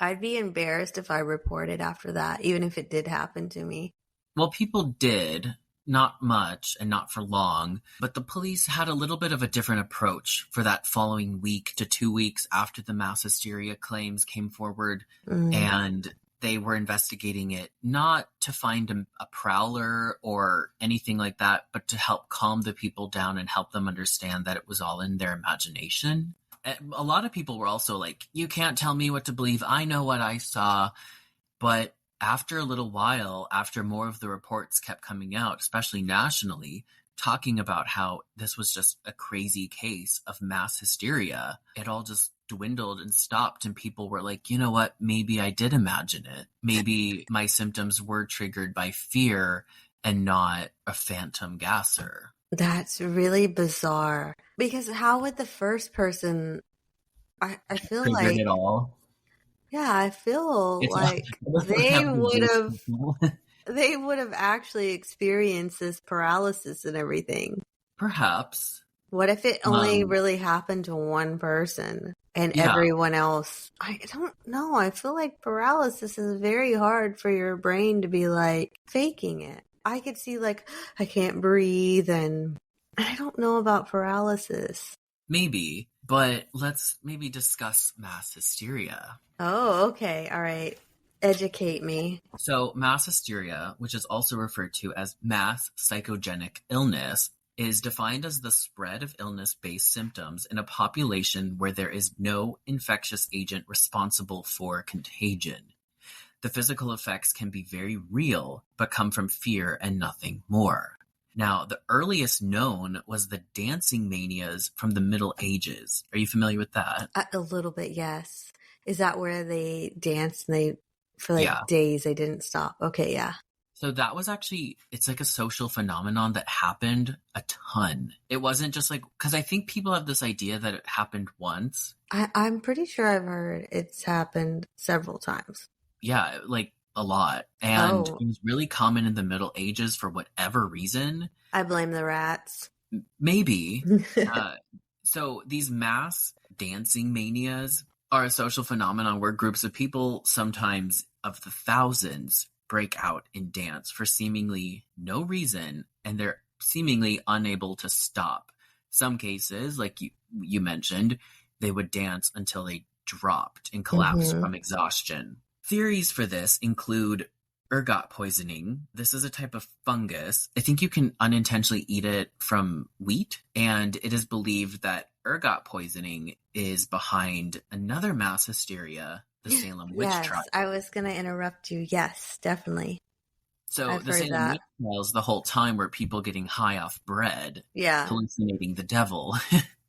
I'd be embarrassed if I reported after that, even if it did happen to me. Well, people did. Not much and not for long, but the police had a little bit of a different approach for that following week to 2 weeks after the mass hysteria claims came forward. And they were investigating it not to find a prowler or anything like that, but to help calm the people down and help them understand that it was all in their imagination. A lot of people were also like, you can't tell me what to believe. I know what I saw. But after a little while, after more of the reports kept coming out, especially nationally, talking about how this was just a crazy case of mass hysteria, it all just dwindled and stopped, and people were like, you know what, maybe I did imagine it. Maybe my symptoms were triggered by fear and not a phantom gasser. That's really bizarre. Because how would the first person... I feel triggered like... it all? Yeah, I feel like they would have actually experienced this paralysis and everything. Perhaps. What if it only really happened to one person and everyone else? I don't know. I feel like paralysis is very hard for your brain to be like faking it. I could see like I can't breathe and I don't know about paralysis. Maybe, but let's maybe discuss mass hysteria. Oh, okay. All right. Educate me. So mass hysteria, which is also referred to as mass psychogenic illness, is defined as the spread of illness-based symptoms in a population where there is no infectious agent responsible for contagion. The physical effects can be very real, but come from fear and nothing more. Now, the earliest known was the dancing manias from the Middle Ages. Are you familiar with that? A little bit, yes. Is that where they danced and for like days they didn't stop? Okay, yeah. So that was actually, it's like a social phenomenon that happened a ton. It wasn't just like, because I think people have this idea that it happened once. I'm pretty sure I've heard it's happened several times. Yeah, like a lot. And it was really common in the Middle Ages for whatever reason. I blame the rats. Maybe. So these mass dancing manias are a social phenomenon where groups of people, sometimes of the thousands, break out in dance for seemingly no reason, and they're seemingly unable to stop. Some cases, like you mentioned, they would dance until they dropped and collapsed from exhaustion. Theories for this include ergot poisoning. This is a type of fungus. I think you can unintentionally eat it from wheat, and it is believed that ergot poisoning is behind another mass hysteria, the Salem witch trial. Yes, I was going to interrupt you. Yes, definitely. So I've the heard Salem that. witch trials the whole time were people getting high off bread, Yeah. hallucinating the devil.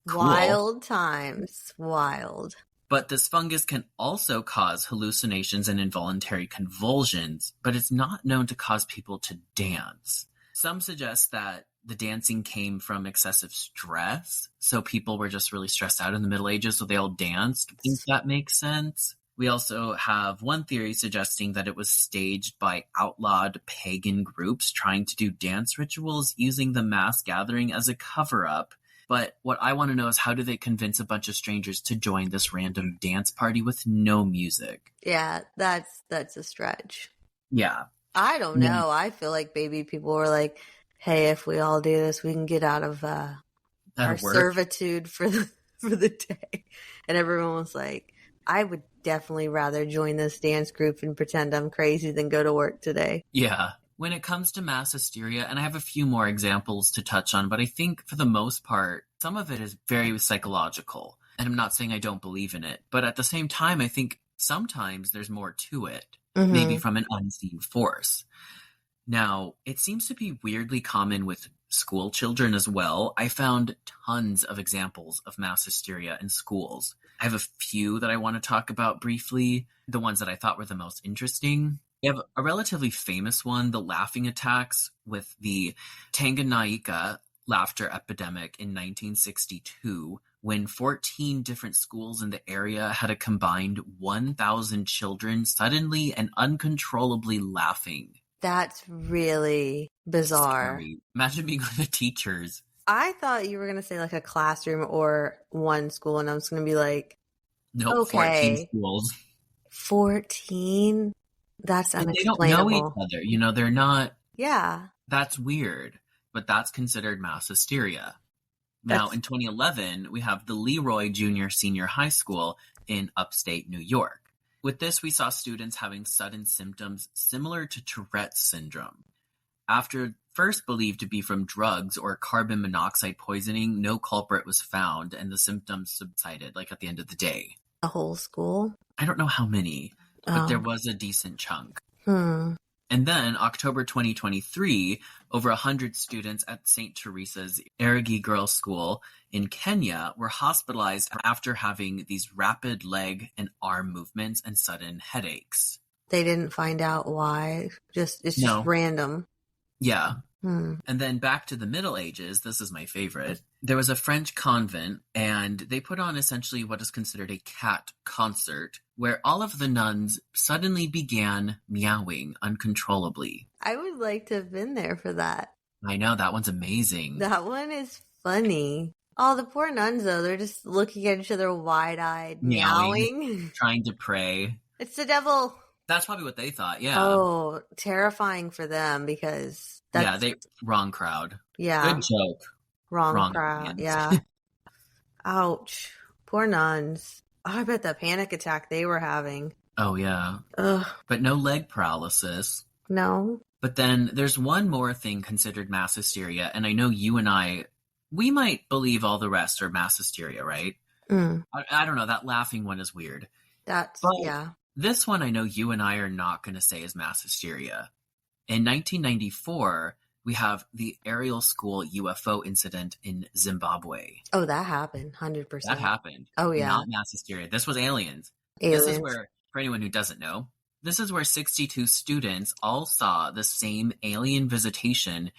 Cool. Wild times. Wild. But this fungus can also cause hallucinations and involuntary convulsions, but it's not known to cause people to dance. Some suggest that the dancing came from excessive stress, so people were just really stressed out in the Middle Ages, so they all danced. I think that makes sense. We also have one theory suggesting that it was staged by outlawed pagan groups trying to do dance rituals using the mass gathering as a cover-up. But what I want to know is, how do they convince a bunch of strangers to join this random dance party with no music? Yeah, that's a stretch. Yeah. I don't know. I feel like maybe people were like, hey, if we all do this, we can get out of our servitude for the day. And everyone was like, I would definitely rather join this dance group and pretend I'm crazy than go to work today. Yeah. When it comes to mass hysteria, and I have a few more examples to touch on, but I think for the most part, some of it is very psychological. And I'm not saying I don't believe in it, but at the same time, I think sometimes there's more to it, maybe from an unseen force. Now, it seems to be weirdly common with school children as well. I found tons of examples of mass hysteria in schools. I have a few that I want to talk about briefly, the ones that I thought were the most interesting. We have a relatively famous one, the laughing attacks with the Tanganyika laughter epidemic in 1962, when 14 different schools in the area had a combined 1,000 children suddenly and uncontrollably laughing. That's really bizarre. Scary. Imagine being with the teachers. I thought you were going to say like a classroom or one school, and I was going to be like, nope, okay. 14 schools. 14? That's unexplainable. They don't know each other. You know, they're not. Yeah. That's weird, but that's considered mass hysteria. Now, in 2011, we have the Leroy Junior Senior High School in upstate New York. With this, we saw students having sudden symptoms similar to Tourette's syndrome. After first believed to be from drugs or carbon monoxide poisoning, no culprit was found, and the symptoms subsided, like at the end of the day. The whole school? I don't know how many, but there was a decent chunk. And then, October 2023, over 100 students at St. Teresa's Erigi Girls' School in Kenya were hospitalized after having these rapid leg and arm movements and sudden headaches. They didn't find out why. It's just random. Yeah. And then back to the Middle Ages, this is my favorite. There was a French convent, and they put on essentially what is considered a cat concert, where all of the nuns suddenly began meowing uncontrollably. I would like to have been there for that. I know, that one's amazing. That one is funny. Oh, the poor nuns, though. They're just looking at each other wide-eyed, meowing. Trying to pray. It's the devil. That's probably what they thought, yeah. Oh, terrifying for them, because wrong crowd. Yeah. Good joke. Wrong crowd, yeah. Ouch. Poor nuns. Oh, I bet the panic attack they were having. Oh, yeah. Ugh. But no leg paralysis. No. But then there's one more thing considered mass hysteria, and I know you and I, we might believe all the rest are mass hysteria, right? I don't know, that laughing one is weird. Yeah. This one I know you and I are not going to say is mass hysteria. In 1994, we have the Ariel School UFO incident in Zimbabwe. Oh, that happened, 100%. That happened. Oh, yeah. Not mass hysteria. This was aliens. Aliens. This is where, for anyone who doesn't know, this is where 62 students all saw the same alien visitation,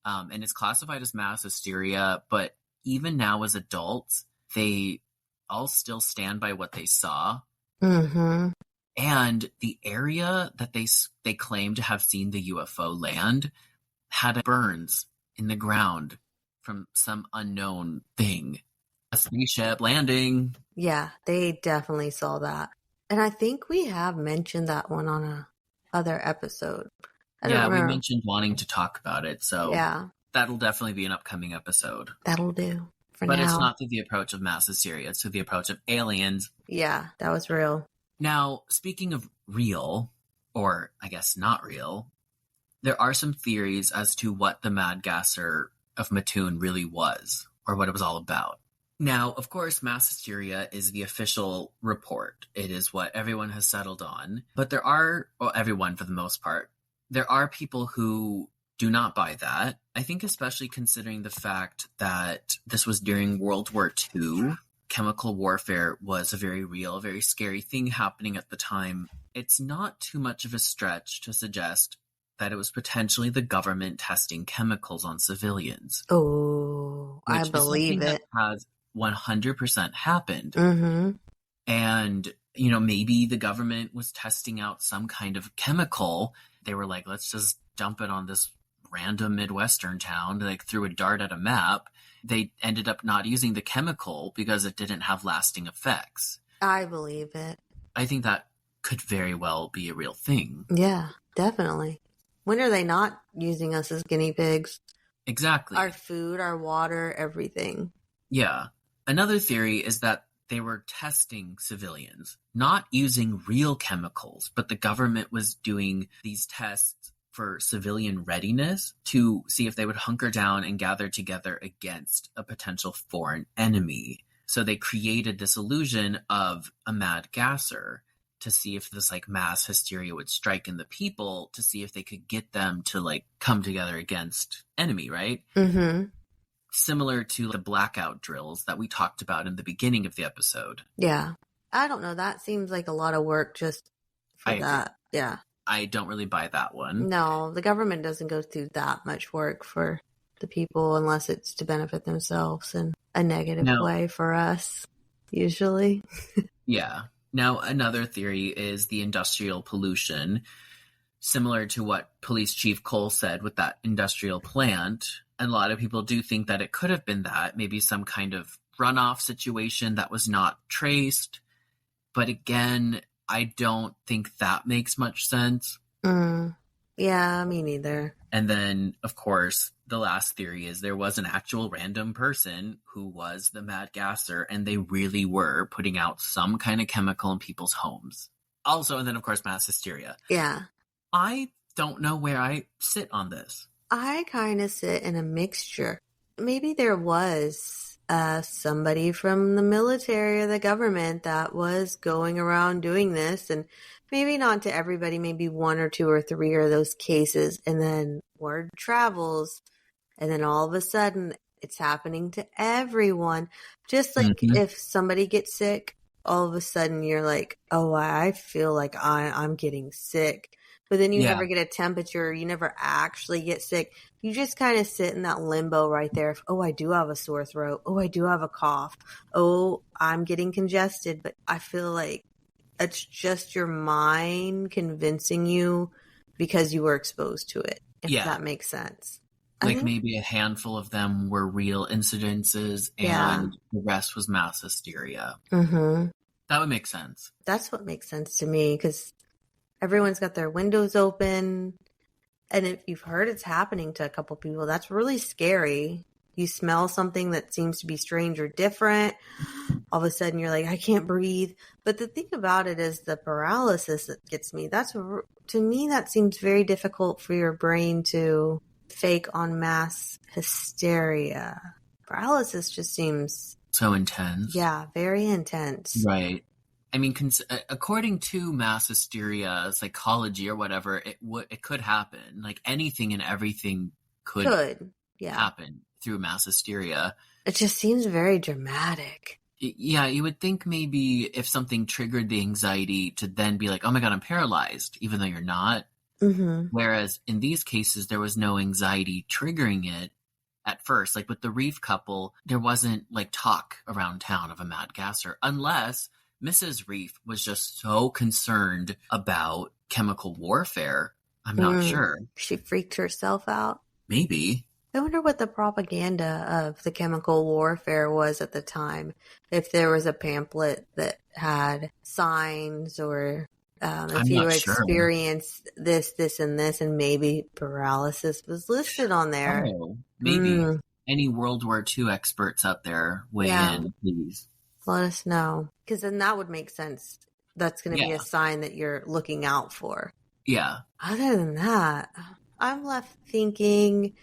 and it's classified as mass hysteria, but even now as adults, they all still stand by what they saw. And the area that they claim to have seen the UFO land had burns in the ground from some unknown thing. A spaceship landing. Yeah, they definitely saw that. And I think we have mentioned that one on a other episode. I don't Yeah, we remember. mentioned wanting to talk about it, so Yeah, that'll definitely be an upcoming episode. that'll do for But it's now. not through the approach of mass hysteria, it's through the approach of aliens. Yeah, that was real. Now, speaking of real, or I guess not real, there are some theories as to what the Mad Gasser of Mattoon really was, or what it was all about. Now, of course, mass hysteria is the official report. It is what everyone has settled on. But there are, well, everyone for the most part, there are people who do not buy that. I think especially considering the fact that this was during World War II. Chemical warfare was a very real, very scary thing happening at the time. It's not too much of a stretch to suggest that it was potentially the government testing chemicals on civilians. Oh, I Which is believe something that it. has 100% happened. Mm-hmm. And, maybe the government was testing out some kind of chemical. They were like, let's just dump it on this random Midwestern town. They threw a dart at a map. They ended up not using the chemical because it didn't have lasting effects. I believe it. I think that could very well be a real thing. Yeah, definitely. When are they not using us as guinea pigs? Exactly. Our food, our water, everything. Yeah. Another theory is that they were testing civilians, not using real chemicals, but the government was doing these tests for civilian readiness to see if they would hunker down and gather together against a potential foreign enemy. So they created this illusion of a Mad Gasser to see if this mass hysteria would strike in the people, to see if they could get them to come together against enemy, right? Mm-hmm. Similar to the blackout drills that we talked about in the beginning of the episode. Yeah. I don't know. That seems like a lot of work just for that. Yeah. I don't really buy that one. No, the government doesn't go through that much work for the people unless it's to benefit themselves in a negative way for us, usually. Yeah. Now, another theory is the industrial pollution, similar to what Police Chief Cole said with that industrial plant. And a lot of people do think that it could have been that, maybe some kind of runoff situation that was not traced. But again, I don't think that makes much sense. Yeah, me neither. And then, of course, the last theory is there was an actual random person who was the Mad Gasser, and they really were putting out some kind of chemical in people's homes. Also, and then, of course, mass hysteria. Yeah. I don't know where I sit on this. I kind of sit in a mixture. Maybe there was somebody from the military or the government that was going around doing this, and maybe not to everybody, maybe one or two or three of those cases, and then word travels, and then all of a sudden it's happening to everyone. Just like if somebody gets sick, all of a sudden you're like, oh, I feel like I'm getting sick. But then you never get a temperature. You never actually get sick. You just kind of sit in that limbo right there. Oh, I do have a sore throat. Oh, I do have a cough. Oh, I'm getting congested. But I feel like it's just your mind convincing you because you were exposed to it, if that makes sense. Maybe a handful of them were real incidences and the rest was mass hysteria. Mm-hmm. That would make sense. That's what makes sense to me because everyone's got their windows open. And if you've heard it's happening to a couple people, that's really scary. You smell something that seems to be strange or different. All of a sudden you're like, I can't breathe. But the thing about it is the paralysis that gets me. To me, that seems very difficult for your brain to fake on mass hysteria. Paralysis just seems so intense. Yeah, very intense. Right. I mean, according to mass hysteria psychology or whatever, it could happen. Like anything and everything could happen through mass hysteria. It just seems very dramatic. Yeah, you would think maybe if something triggered the anxiety to then be like, oh my God, I'm paralyzed, even though you're not. Mm-hmm. Whereas in these cases, there was no anxiety triggering it at first. Like with the Reef couple, there wasn't talk around town of a Mad Gasser unless Mrs. Reef was just so concerned about chemical warfare. I'm not sure. She freaked herself out. Maybe. I wonder what the propaganda of the chemical warfare was at the time. If there was a pamphlet that had signs, or if I'm you not sure. experienced this, this, and this, and maybe paralysis was listed on there. Oh, maybe. Any World War II experts out there weigh Yeah. in, please. Let us know. Because then that would make sense. That's going to be a sign that you're looking out for. Yeah. Other than that, I'm left thinking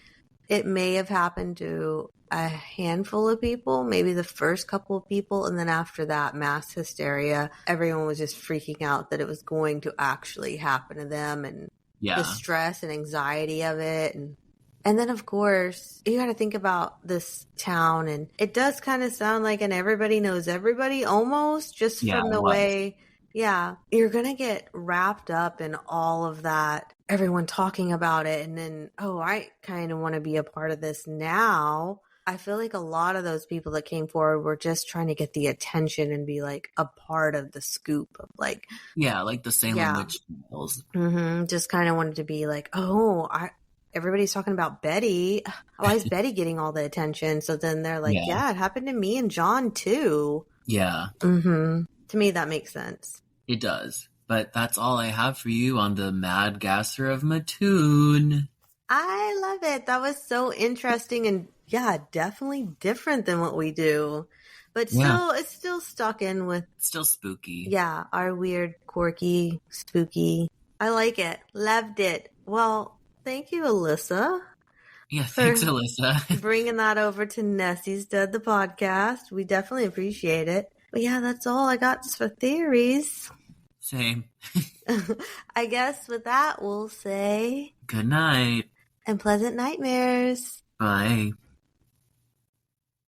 it may have happened to a handful of people, maybe the first couple of people, and then after that, mass hysteria. Everyone was just freaking out that it was going to actually happen to them, and the stress and anxiety of it. And then, of course, you got to think about this town, and it does kind of sound like an everybody knows everybody almost, just from the way, you're going to get wrapped up in all of that, everyone talking about it, and then, I kind of want to be a part of this now. I feel like a lot of those people that came forward were just trying to get the attention and be like a part of the scoop of like. Yeah, like the Salem witch trials. Just kind of wanted to be like, everybody's talking about Betty. Why is Betty getting all the attention? So then they're like, it happened to me and John too. Yeah. To me, that makes sense. It does. But that's all I have for you on the Mad Gasser of Mattoon. I love it. That was so interesting and definitely different than what we do. But still, it's still stuck in with... It's still spooky. Yeah, our weird, quirky, spooky. I like it. Loved it. Well... Thank you, Alyssa. Yeah, thanks, Alyssa. Bringing that over to Nessie's Dead, the podcast. We definitely appreciate it. But yeah, that's all I got for theories. Same. I guess with that, we'll say... Good night. And pleasant nightmares. Bye.